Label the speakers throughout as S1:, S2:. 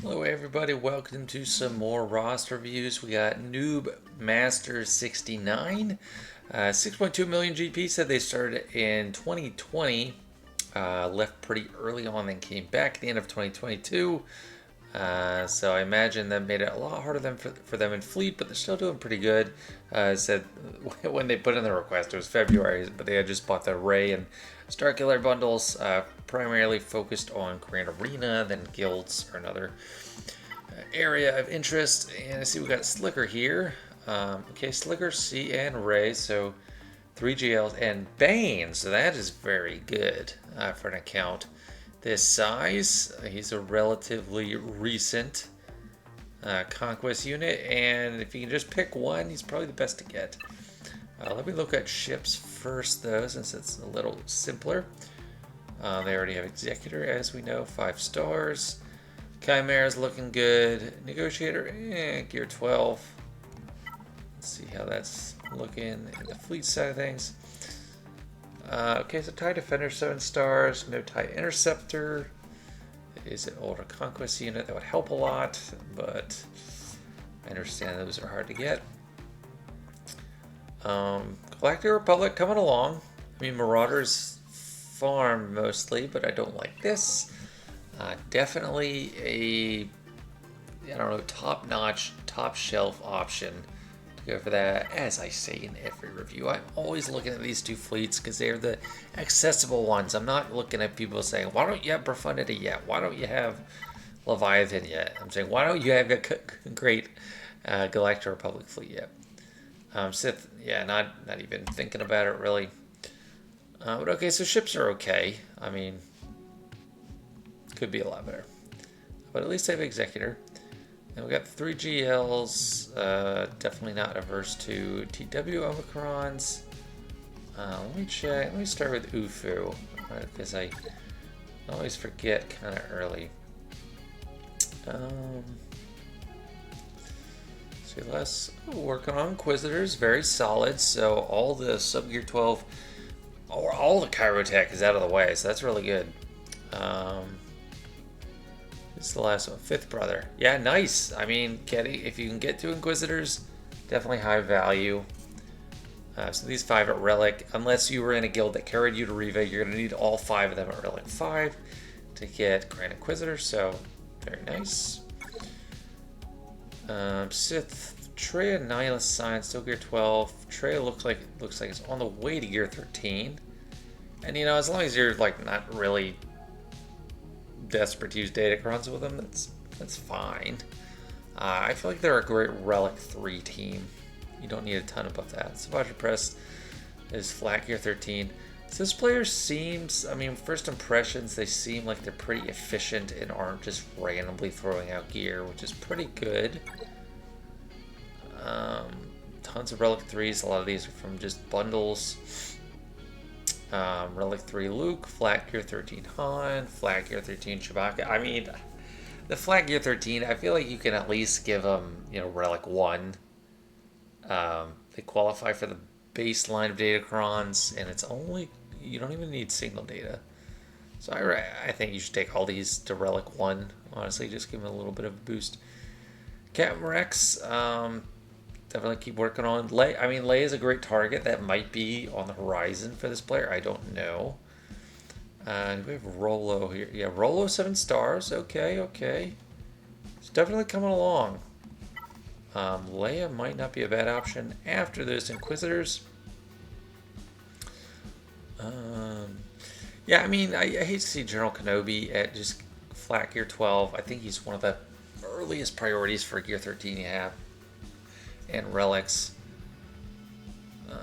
S1: Hello everybody, welcome to some more roster reviews. We got Noob Master 69, 6.2 million GP, said they started in 2020, left pretty early on, then came back at the end of 2022. So I imagine that made it a lot harder for them in Fleet, but they're still doing pretty good. Said when they put in the request, it was February, but they had just bought the Ray and Starkiller bundles, primarily focused on Grand Arena, then Guilds are another area of interest. And I see we got Slicker here. Okay, Slicker, C, and Ray, so 3 GLs and Bane, so that is very good for an account this size. He's a relatively recent conquest unit, and if you can just pick one, he's probably the best to get. Let me look at ships first, though, since it's a little simpler. They already have Executor, as we know, 5 stars. Chimera's looking good. Negotiator, gear 12. Let's see how that's looking in the fleet side of things. Okay, so TIE Defender 7 stars, no TIE Interceptor. It is an older conquest unit that would help a lot, but I understand those are hard to get. Galactic Republic coming along. I mean, Marauders farm mostly, but I don't like this. Definitely a, I don't know, top-notch, top-shelf option to go for that. As I say in every review, I'm always looking at these two fleets because they're the accessible ones. I'm not looking at people saying, why don't you have Profundity yet? Why don't you have Leviathan yet? I'm saying, why don't you have a great Galactic Republic fleet yet? Sith, yeah, not even thinking about it really. But okay, so ships are okay. I mean, could be a lot better. But at least they have Executor. And we got 3 GLs. Definitely not averse to TW Omicrons. Let me check. Let me start with Ufu, because I always forget kind of early. See, less working on Inquisitors, very solid. So all the sub gear 12, or all the Chirotech is out of the way, so that's really good. This is the last one, Fifth Brother. Yeah, nice. I mean, if you can get 2 Inquisitors, definitely high value. So these 5 at Relic, unless you were in a guild that carried you to Riva, you're going to need all 5 of them at Relic 5 to get Grand Inquisitor, so very nice. Sith, Treya, Nihilist Sign, still gear 12. Treya looks like it's on the way to gear 13. And you know, as long as you're like not really desperate to use Datacrons with them, that's fine. I feel like they're a great Relic 3 team. You don't need a ton above that. Savage Press is flat gear 13. So this player seems, I mean, first impressions, they seem like they're pretty efficient and aren't just randomly throwing out gear, which is pretty good. Tons of Relic 3s. A lot of these are from just bundles. Relic 3 Luke, flat gear 13 Han, flat gear 13 Chewbacca. I mean, the flat gear 13, I feel like you can at least give them, you know, Relic 1. They qualify for the baseline of Datacrons, and it's only, you don't even need single data. So I think you should take all these to Relic 1, honestly, just give them a little bit of a boost. Captain Rex, definitely keep working on. Lei is a great target. That might be on the horizon for this player. I don't know. We have Rolo here. Yeah, Rolo 7 stars. Okay. It's definitely coming along. Leia might not be a bad option after those Inquisitors. Yeah, I mean, I hate to see General Kenobi at just flat gear 12. I think he's one of the earliest priorities for gear 13 you have. And relics. Not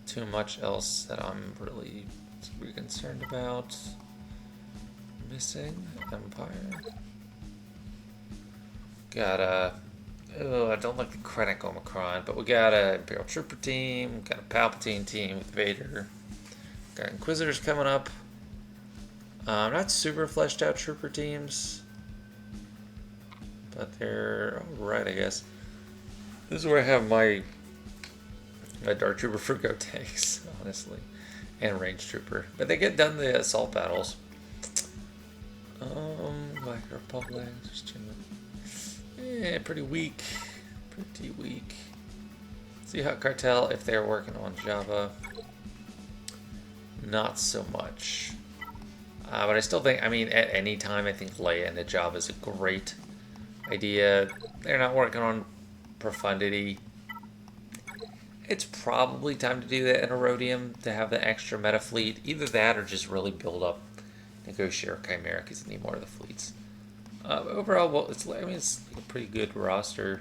S1: too much else that I'm really super concerned about. Missing Empire. Got a. Oh, I don't like the Krennic Omicron, but we got a Imperial Trooper team, got a Palpatine team with Vader, got Inquisitors coming up. Not super fleshed out Trooper teams, but they're alright, I guess. This is where I have my Dark Trooper for Go tanks, honestly, and Range Trooper. But they get done the assault battles. Republic. Yeah, pretty weak. Pretty weak. Seahawk Cartel, if they're working on Java, not so much. But I still think, I mean, at any time, I think lay into Java is a great idea. They're not working on Profundity. It's probably time to do that in Erodium to have the extra meta fleet. Either that or just really build up Negotiator Chimera because you need more of the fleets. Overall, well, it's a pretty good roster.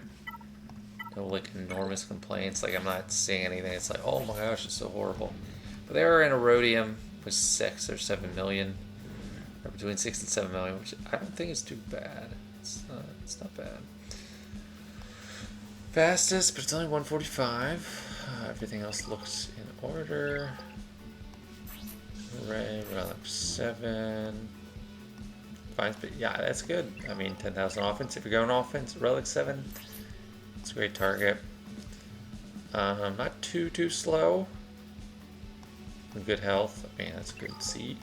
S1: No like enormous complaints. Like I'm not seeing anything. It's like, oh my gosh, it's so horrible. But they are in Erodium with 6 or 7 million, or between 6 and 7 million, which I don't think is too bad. It's not bad. Fastest, but it's only 145. Everything else looks in order. Ray, Relic 7. Fine, but yeah, that's good. I mean, 10,000 offense. If you're going offense, Relic 7, it's a great target. Not too slow. Good health. I mean, that's a good seat.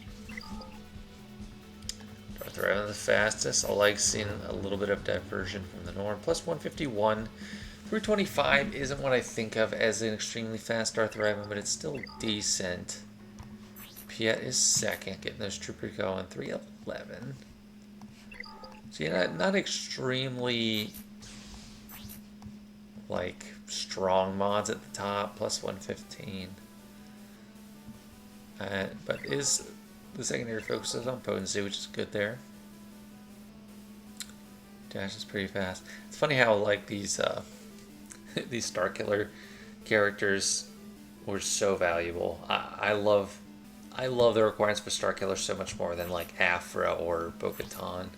S1: Darth Revan the fastest. I like seeing a little bit of diversion from the norm. Plus 151. 325 isn't what I think of as an extremely fast Darth Revan, but it's still decent. Piet is second, getting those troopers going. 311. So yeah, not extremely like strong mods at the top. Plus 115. But is the secondary focuses on potency, which is good there. Dash is pretty fast. It's funny how like these these Starkiller characters were so valuable. I love the requirements for Starkiller so much more than like Afra or Bo-Katan.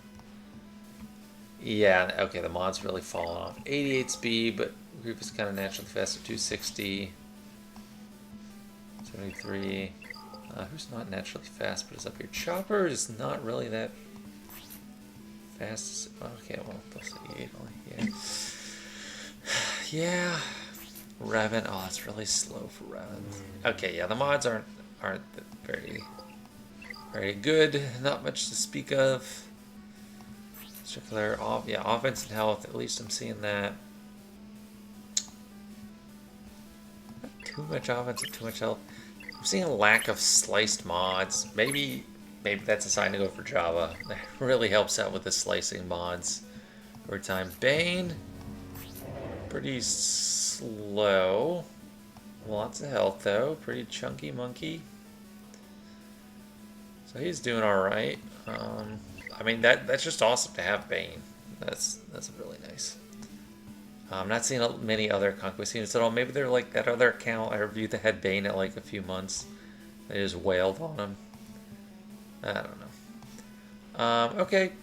S1: Yeah, okay, the mod's really fallen off. 88 speed, but Grief is kind of naturally fast at 260. 73. Who's not naturally fast but is up here? Chopper is not really that fast. Okay, well, plus 88 only. Yeah. Yeah. Revan. Oh, it's really slow for Revan. Okay, yeah, the mods aren't very good. Not much to speak of. Circular, yeah, offense and health. At least I'm seeing that. Not too much offense and too much health. I'm seeing a lack of sliced mods. Maybe that's a sign to go for Java. That really helps out with the slicing mods over time. Bane, pretty slow. Lots of health though. Pretty chunky monkey. So he's doing all right. I mean that's just awesome to have Bane. That's really nice. I'm not seeing many other Conquest units at all. Maybe they're like that other account I reviewed that had Bane at like a few months. They just wailed on him. I don't know. Okay.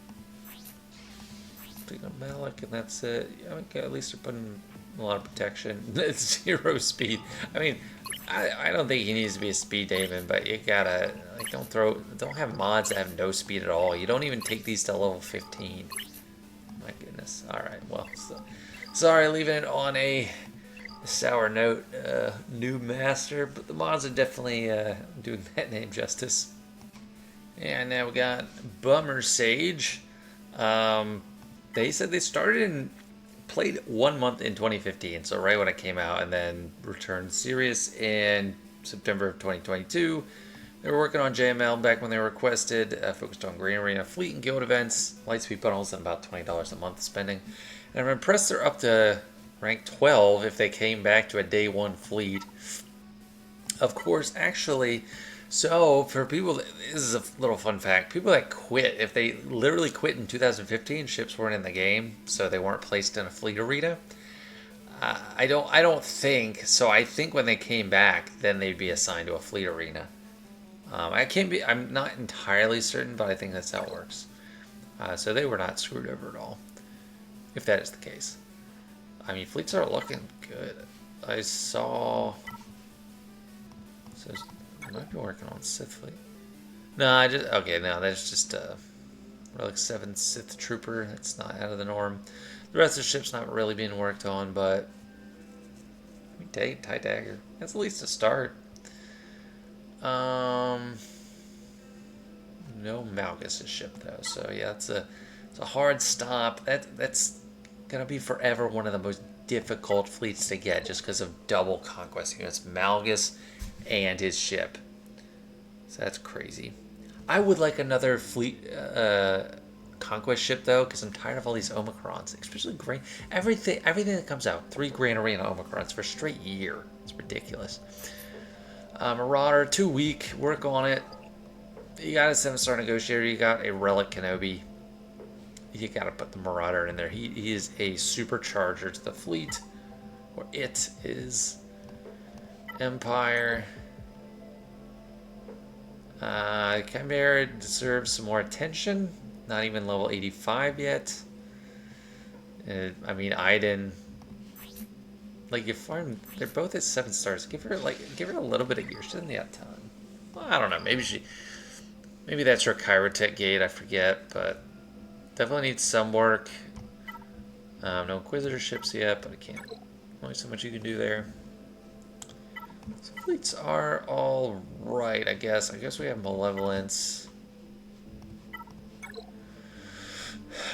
S1: Picking up Malik, and that's it. Yeah, okay, at least they're putting a lot of protection. It's 0 speed. I mean, I don't think he needs to be a speed demon, but you gotta like don't have mods that have no speed at all. You don't even take these to level 15. My goodness. All right. Well. Sorry, leaving it on a sour note, new master, but the mods are definitely doing that name justice. And now we got Bummersage. They said they started and played 1 month in 2015, so right when it came out, and then returned serious in September of 2022. They were working on JML back when they were requested, focused on Green Arena fleet and guild events, Lightspeed bundles, and about $20 a month spending. And I'm impressed they're up to rank 12 if they came back to a day 1 fleet. Of course, actually, so for people, this is a little fun fact, people that quit, if they literally quit in 2015, ships weren't in the game, so they weren't placed in a fleet arena. I don't think, so I think when they came back, then they'd be assigned to a fleet arena. I'm not entirely certain, but I think that's how it works. So they were not screwed over at all, if that is the case. I mean, fleets are looking good. I saw... So I might be working on Sith fleet. No, that's just Relic 7 Sith Trooper. That's not out of the norm. The rest of the ship's not really being worked on, but... I mean, TIE Dagger. That's at least a start. No Malgus' ship, though. So, yeah, It's a hard stop. That's gonna be forever one of the most difficult fleets to get just because of double conquest units, Malgus and his ship. So that's crazy. I would like another fleet conquest ship though, because I'm tired of all these Omicrons, especially Grand. Everything that comes out, 3 Grand Arena Omicrons for a straight year. It's ridiculous. Marauder, too weak. Work on it. You got a 7-star negotiator. You got a Relic Kenobi. You got to put the Marauder in there. He is a supercharger to the fleet, or it is. Empire. Chimera deserves some more attention. Not even level 85 yet. I mean, Iden. Like, you farm. They're both at 7 stars. Give her a little bit of gear. She doesn't need a ton. Well, I don't know. Maybe that's her Chirotech gate. I forget, but definitely needs some work. No Inquisitor ships yet, but I can't. Only so much you can do there. So fleets are all right, I guess. I guess we have Malevolence.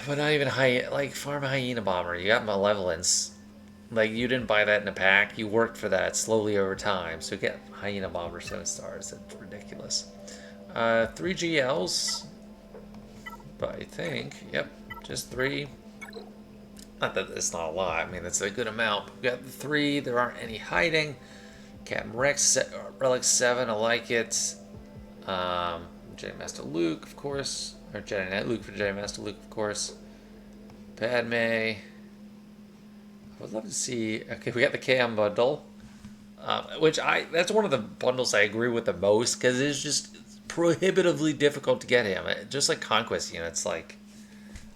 S1: But not even farm a Hyena Bomber. You got Malevolence. Like, you didn't buy that in a pack. You worked for that slowly over time. So get Hyena Bomber 7 stars. That's ridiculous. 3 GLs. But I think, yep, just 3. Not that it's not a lot. I mean, that's a good amount. We've got the 3. There aren't any hiding. Captain Rex, Relic 7, I like it. Jedi Master Luke, of course. Or Jedi Knight Luke for Jedi Master Luke, of course. Padme. I would love to see... Okay, we got the KM bundle. That's one of the bundles I agree with the most, because it's just prohibitively difficult to get him. Just like Conquest units, like...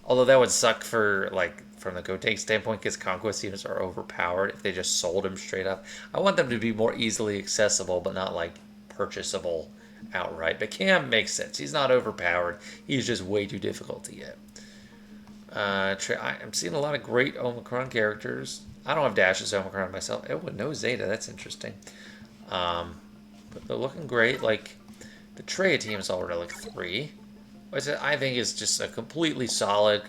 S1: Although that would suck for, like... From the Gotenks standpoint, because Conquest units are overpowered if they just sold them straight up. I want them to be more easily accessible, but not, like, purchasable outright. But Cam makes sense. He's not overpowered. He's just way too difficult to get. I'm seeing a lot of great Omicron characters. I don't have Dash's Omicron myself. Oh, no Zeta. That's interesting. But they're looking great. Like, the Traya team is all Relic 3. Which I think is just a completely solid,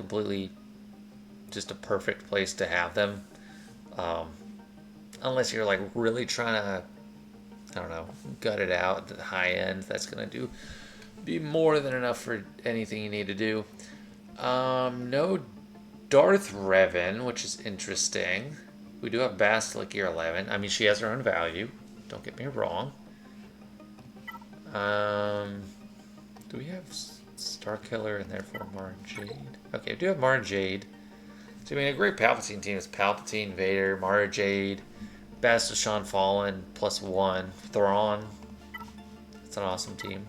S1: just a perfect place to have them. Unless you're like really trying to, I don't know, gut it out at the high end. That's going to be more than enough for anything you need to do. No Darth Revan, which is interesting. We do have Bastila Gear 11. I mean, she has her own value. Don't get me wrong. Do we have Starkiller and therefore Mara Jade? Okay, we do have Mara Jade. So, I mean, a great Palpatine team is Palpatine, Vader, Mara Jade, Bastila Shan Fallen, +1, Thrawn. That's an awesome team.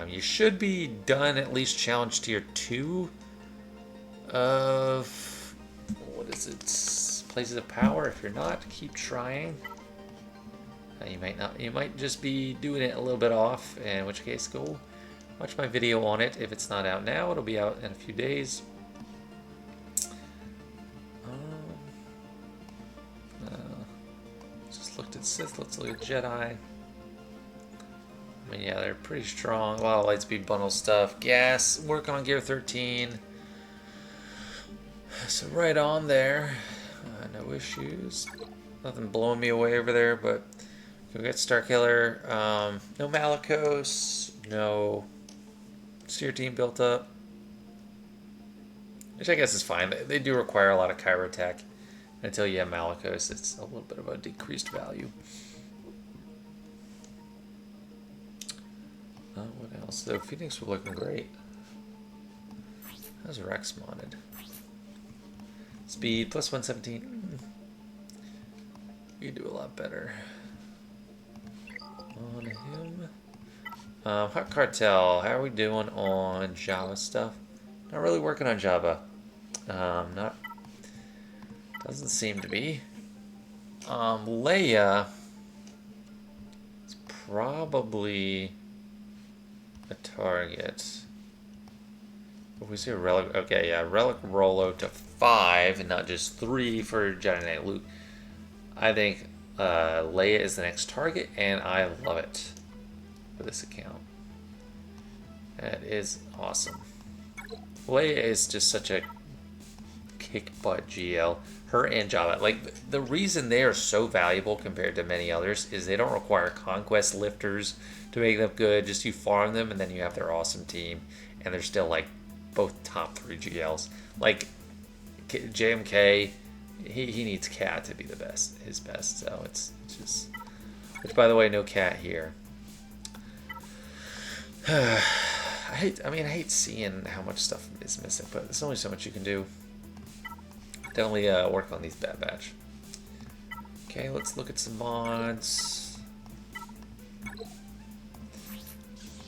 S1: You should be done at least challenge tier 2 of, what is it, Places of Power. If you're not, keep trying. You might not. You might just be doing it a little bit off, in which case go watch my video on it. If it's not out now, it'll be out in a few days. Just looked at Sith. Let's look at Jedi. I mean, yeah, they're pretty strong. A lot of Lightspeed bundle stuff. Gas, working on Gear 13. So right on there. No issues. Nothing blowing me away over there, but we got Starkiller. No Malicos. No Seer team built up. Which I guess is fine. They do require a lot of Chirotech. Until you have Malicos, it's a little bit of a decreased value. What else? The Phoenix were looking great. How's Rex modded? Speed plus 117. You can do a lot better. On him. Hot Cartel. How are we doing on Java stuff? Not really working on Java. Not. Doesn't seem to be. Leia is probably a target. If we see a relic, okay, yeah, relic Rolo to 5 and not just 3 for Jedi Knight Luke. I think Leia is the next target, and I love it for this account. That is awesome. Leia is just such a kick butt GL. Her and Java. Like, the reason they are so valuable compared to many others is they don't require conquest lifters to make them good. Just you farm them and then you have their awesome team. And they're still like both top 3 GLs. Like JMK, he needs Cat to be the best, his best. So it's just, which by the way, no Cat here. I hate seeing how much stuff is missing, but there's only so much you can do. Definitely work on these Bad Batch. Okay, let's look at some mods.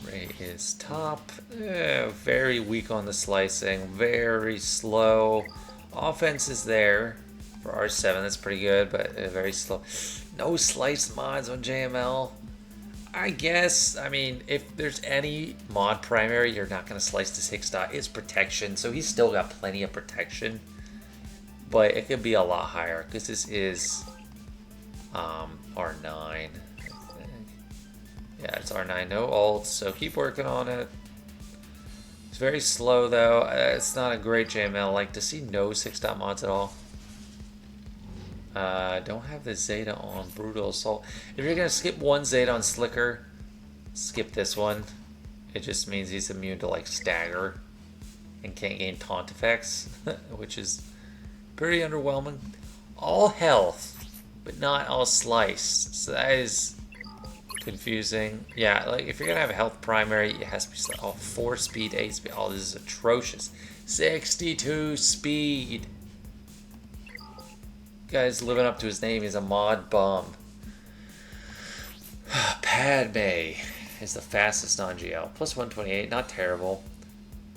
S1: Ray is top. Very weak on the slicing. Very slow. Offense is there for R7. That's pretty good, but very slow. No slice mods on JML. I guess, I mean, if there's any mod primary you're not going to slice to 6 dot, it's protection. So he's still got plenty of protection. But it could be a lot higher because this is R9. I think. Yeah, it's R9. No ults, so keep working on it. It's very slow though. It's not a great JML. Like to see no 6 dot mods at all. Don't have the Zeta on Brutal Assault. If you're gonna skip one Zeta on Slicker, skip this one. It just means he's immune to like stagger and can't gain taunt effects, which is pretty underwhelming. All health, but not all slice. So that is confusing. Yeah, like if you're gonna have a health primary, it has to be 4 speed, 8 speed. Oh, this is atrocious. 62 speed. Guy's living up to his name. He's a mod bum. Padme is the fastest non-GL. Plus 128, not terrible.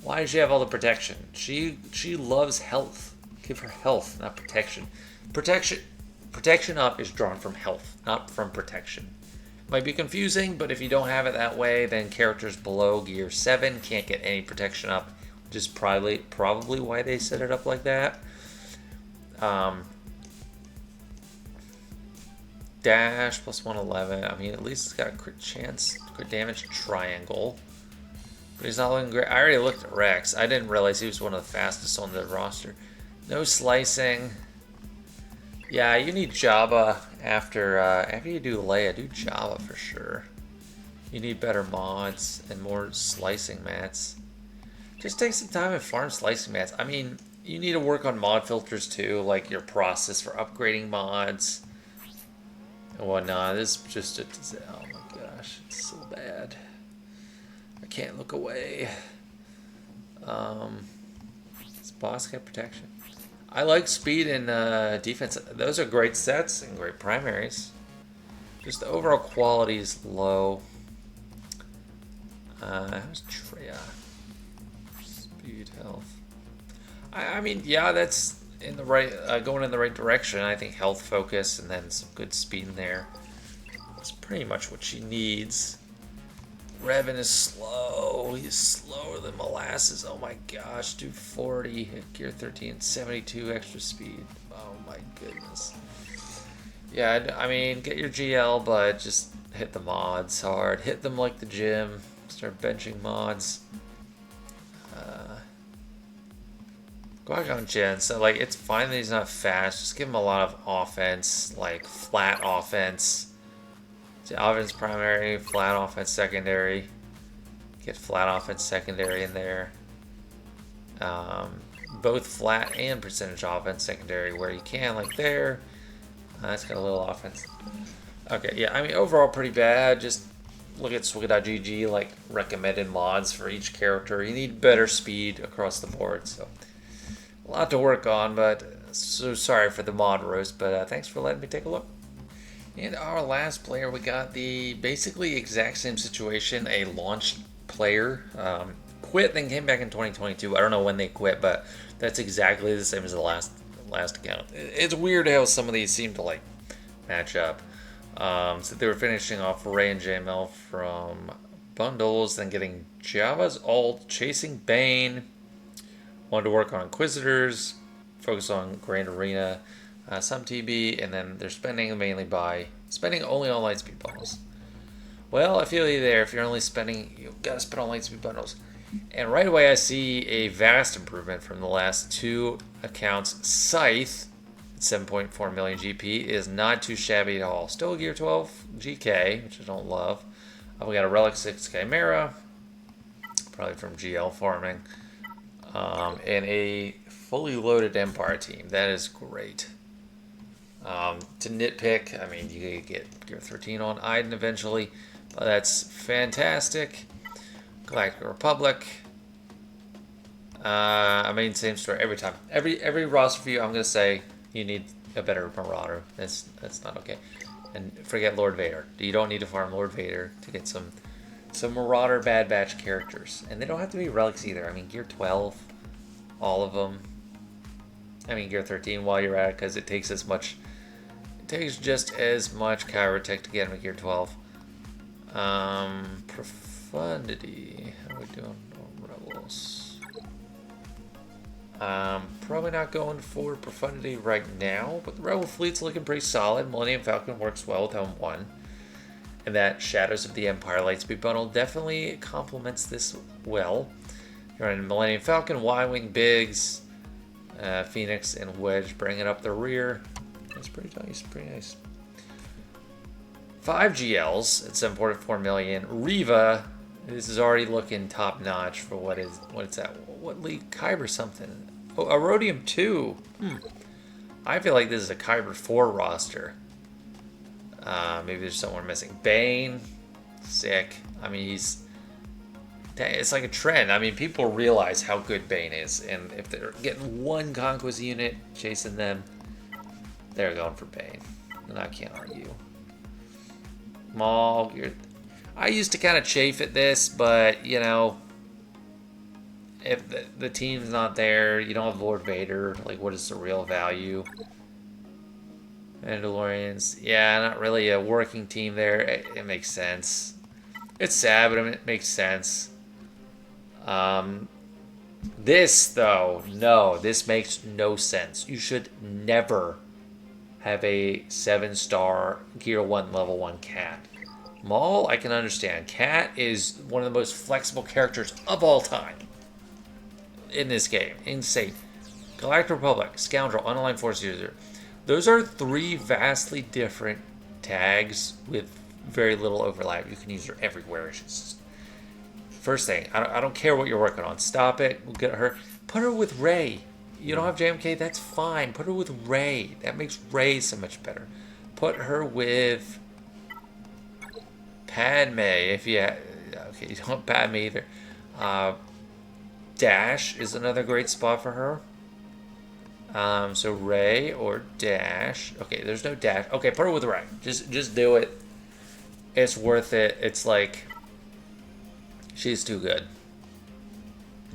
S1: Why does she have all the protection? She loves health. Give her health, not protection. Protection up is drawn from health, not from protection. Might be confusing, but if you don't have it that way, then characters below gear 7 can't get any protection up, which is probably why they set it up like that. Dash plus 111. I mean, at least it's got a crit chance, crit damage triangle. But he's not looking great. I already looked at Rex. I didn't realize he was one of the fastest on the roster. No slicing. Yeah, you need Jabba after you do Leia. Do Jabba for sure. You need better mods and more slicing mats. Just take some time and farm slicing mats. I mean, you need to work on mod filters too, like your process for upgrading mods and whatnot. This is just oh my gosh, it's so bad. I can't look away. This boss got protection. I like speed and defense. Those are great sets and great primaries. Just the overall quality is low. How's Treya? Speed, health. I mean, yeah, that's in the right, going in the right direction. I think health focus and then some good speed in there. That's pretty much what she needs. Revan is slow. He's slower than molasses. Oh my gosh, 240, hit gear 13, 72 extra speed. Oh my goodness. Yeah, I mean, get your GL, but just hit the mods hard. Hit them like the gym. Start benching mods. Qui-Gon Jinn, so like it's fine that he's not fast. Just give him a lot of offense, like flat offense. Offense primary, flat offense secondary. Get flat offense secondary in there. Both flat and percentage offense secondary where you can, like there. That's got a little offense. Okay, yeah, I mean overall pretty bad. Just look at swigga.gg, like recommended mods for each character. You need better speed across the board, so a lot to work on, but so sorry for the mod roast, but thanks for letting me take a look. And our last player, we got the basically exact same situation, a launched player. Quit, then came back in 2022. I don't know when they quit, but that's exactly the same as the last account. It's weird how some of these seem to like match up. So they were finishing off Ray and JML from bundles, then getting Java's ult, chasing Bane. Wanted to work on Inquisitors, focus on Grand Arena, some TB, and then they're spending only on Lightspeed bundles. Well, I feel you there. If you're only spending, you gotta spend on Lightspeed bundles. And right away I see a vast improvement from the last two accounts. Scythe, at 7.4 million GP, is not too shabby at all. Still a Gear 12 GK, which I don't love. We got a Relic 6 Chimera, probably from GL farming. And a fully loaded Empire team. That is great. To nitpick, I mean, you get Gear 13 on Iden eventually, but that's fantastic. Galactic Republic. I mean, same story every time. Every roster view, I'm gonna say you need a better Marauder. That's not okay. And forget Lord Vader. You don't need to farm Lord Vader to get some Marauder Bad Batch characters, and they don't have to be relics either. I mean, Gear 12, all of them. I mean, Gear 13 while you're at it, because it takes as much. It takes just as much Chirotech to get him at Gear 12. Profundity. How are we doing on Rebels? Probably not going for Profundity right now, but the Rebel fleet's looking pretty solid. Millennium Falcon works well with Helm 1. And that Shadows of the Empire Lightspeed bundle definitely complements this well. You're running Millennium Falcon, Y-Wing, Biggs, Phoenix, and Wedge bringing up the rear. That's pretty nice, pretty nice. 5 GLs at 7.4 million. Riva, this is already looking top notch for what it's at. What league? Kyber something. Oh, Erodium 2. I feel like this is a Kyber 4 roster. Maybe there's someone missing. Bane, sick. I mean, it's like a trend. I mean, people realize how good Bane is, and if they're getting one Conquest unit chasing them, they're going for Bane, and I can't argue. Maul, I used to kind of chafe at this, but you know, if the team's not there, you don't have Lord Vader. Like, what is the real value? Mandalorians, yeah, not really a working team there. It makes sense. It's sad, but it makes sense. This, though, no, this makes no sense. You should never have a 7-star Gear 1 level 1 Cat. Maul, I can understand. Cat is one of the most flexible characters of all time in this game. Insane. Galactic Republic, Scoundrel, Unaligned Force User. Those are 3 vastly different tags with very little overlap. You can use her everywhere. It's just, first thing, I don't care what you're working on. Stop it. We'll get her. Put her with Rey. You don't have JMK? That's fine. Put her with Rey. That makes Rey so much better. Put her with Padme. If you okay, you don't have Padme either. Dash is another great spot for her. So Rey or Dash. Okay, there's no Dash. Okay, put her with Rey. Just do it. It's worth it. It's like, she's too good.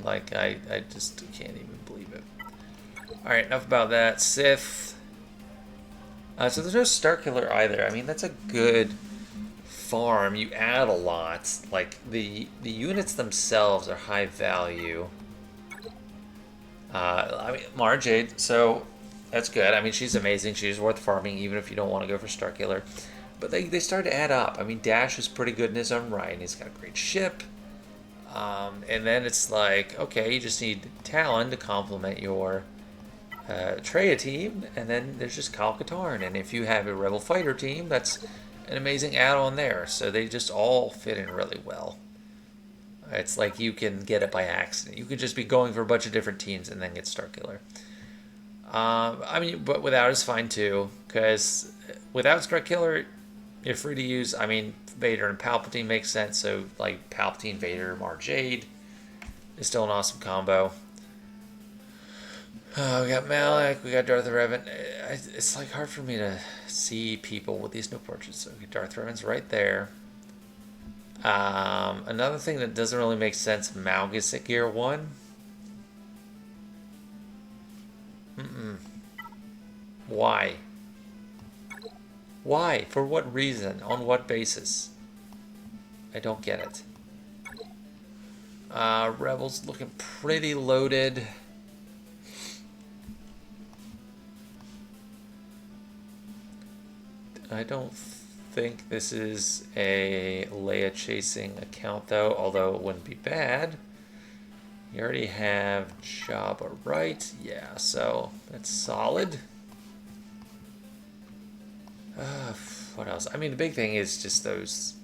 S1: Like, I just can't even believe it. Alright, enough about that. Sith. So there's no Starkiller either. I mean, that's a good farm. You add a lot. Like, the units themselves are high value. I mean, Mara Jade, so that's good. I mean, she's amazing. She's worth farming, even if you don't want to go for Starkiller. But they start to add up. I mean, Dash is pretty good in his own right, and he's got a great ship. And then it's like, okay, you just need Talon to complement your Traya team, and then there's just Kyle Katarn. And if you have a Rebel Fighter team, that's an amazing add-on there. So they just all fit in really well. It's like you can get it by accident. You could just be going for a bunch of different teams and then get Starkiller. I mean, but without is fine too, because without Starkiller, you're free to use. I mean, Vader and Palpatine makes sense. So like Palpatine, Vader, Mara Jade is still an awesome combo. We got Malak, we got Darth Revan. It's like hard for me to see people with these new portraits. Okay, Darth Revan's right there. Another thing that doesn't really make sense, Malgus at Gear 1. Why? Why? For what reason? On what basis? I don't get it. Rebels looking pretty loaded. I don't think this is a Leia chasing account though, although it wouldn't be bad. You already have Jabba, right? Yeah, so that's solid. What else? I mean, the big thing is just those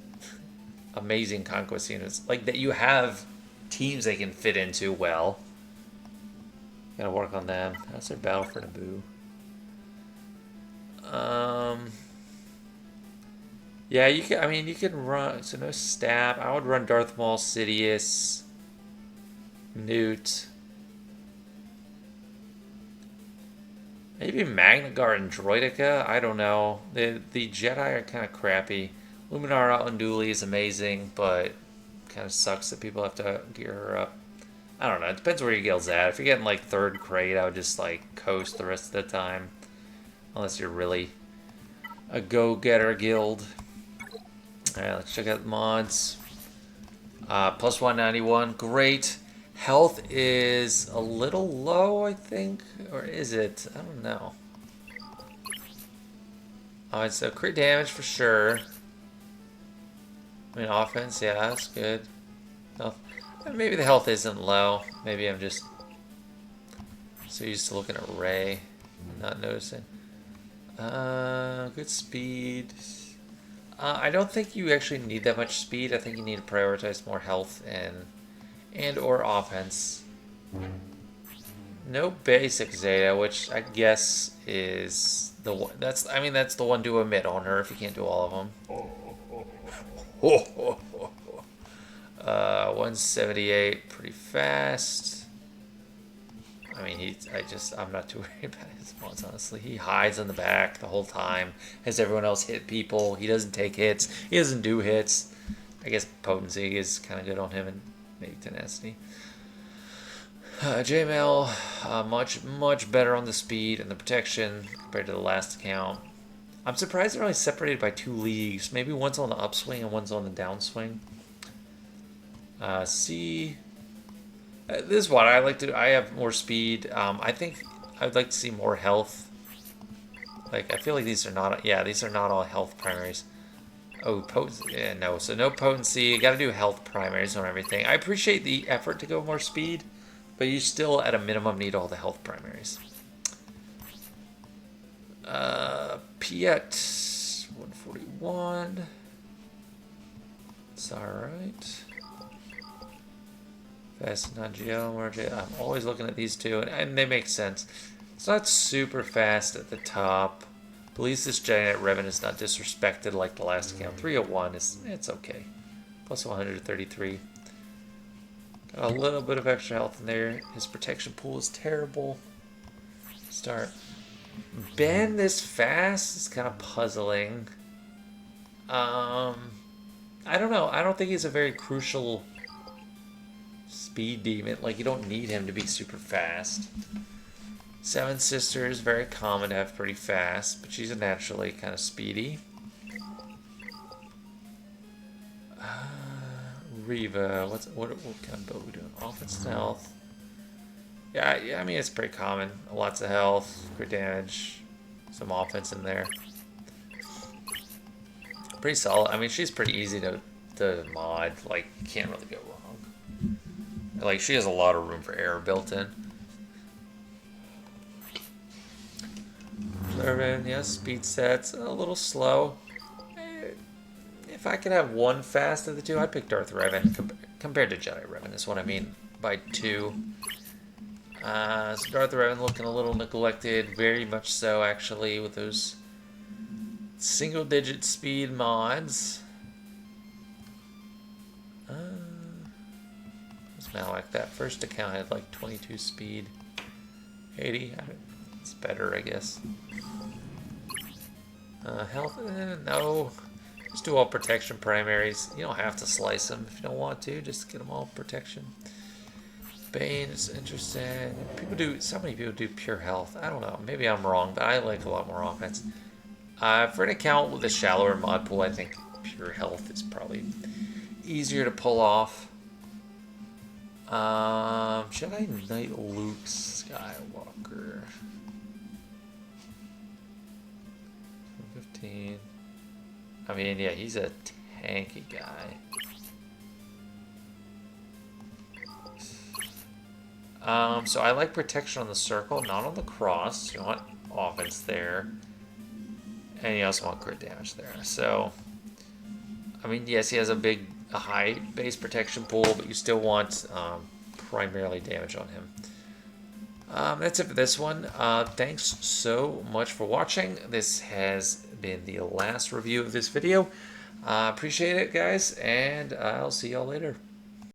S1: amazing conquest units. Like, that you have teams they can fit into well. Gotta work on them. How's their battle for Naboo? Yeah, you can. I mean, you can run. So no stab. I would run Darth Maul, Sidious, Newt. Maybe Magna Guard and Droideka. I don't know. The Jedi are kind of crappy. Luminara Unduli is amazing, but kind of sucks that people have to gear her up. I don't know. It depends where your guild's at. If you're getting like third grade, I would just like coast the rest of the time, unless you're really a go-getter guild. All right, let's check out the mods. Plus 191, great. Health is a little low, I think, or is it? I don't know. Alright, so crit damage for sure. I mean, offense, yeah, that's good. Health. Maybe the health isn't low. Maybe I'm just so used to looking at Ray, not noticing. Good speed. I don't think you actually need that much speed. I think you need to prioritize more health and or offense. No basic Zeta, which I guess is the one. That's the one to omit on her if you can't do all of them. 178, pretty fast. I mean, I'm not too worried about his mods, honestly. He hides in the back the whole time. Has everyone else hit people? He doesn't take hits. He doesn't do hits. I guess potency is kind of good on him and maybe tenacity. JML, much better on the speed and the protection compared to the last account. I'm surprised they're only separated by 2 leagues. Maybe one's on the upswing and one's on the downswing. C. This is what I like to do. I have more speed. I think I would like to see more health. Like, I feel like these are not... Yeah, these are not all health primaries. Oh, potency. Yeah, no. So no potency. You got to do health primaries on everything. I appreciate the effort to go more speed, but you still, at a minimum, need all the health primaries. Piet, 141. It's alright. Fast non-GL, I'm always looking at these two, and they make sense. It's not super fast at the top. At least this giant Revan is not disrespected like the last account. 301 it's okay. Plus 133. Got a little bit of extra health in there. His protection pool is terrible. Start. Ben this fast is kind of puzzling. I don't know. I don't think he's a very crucial speed demon. Like, you don't need him to be super fast. Seven Sisters, very common to have pretty fast, but she's naturally kind of speedy. Reva, what kind of build are we doing? Offense and health. Yeah, I mean, it's pretty common. Lots of health, crit damage, some offense in there. Pretty solid. I mean, she's pretty easy to mod. Like, you can't really go wrong. Like, she has a lot of room for error built in. Revan, yes, speed sets, a little slow. If I could have one fast of the two, I'd pick Darth Revan compared to Jedi Revan, is what I mean by 2. So Darth Revan looking a little neglected, very much so, actually, with those single-digit speed mods. It's not like that first account had like 22 speed. 80, it's better, I guess. Health, no. Just do all protection primaries. You don't have to slice them if you don't want to. Just get them all protection. Bane is interesting. So many people do pure health. I don't know. Maybe I'm wrong, but I like a lot more offense. For an account with a shallower mod pool, I think pure health is probably easier to pull off. Jedi Knight Luke Skywalker. 15. I mean, yeah, he's a tanky guy. So I like protection on the circle, not on the cross. You want offense there. And you also want crit damage there. So, I mean, yes, he has a high base protection pool, but you still want primarily damage on him. That's it for this one. Thanks so much for watching. This has been the last review of this video. Appreciate it, guys, and I'll see y'all later.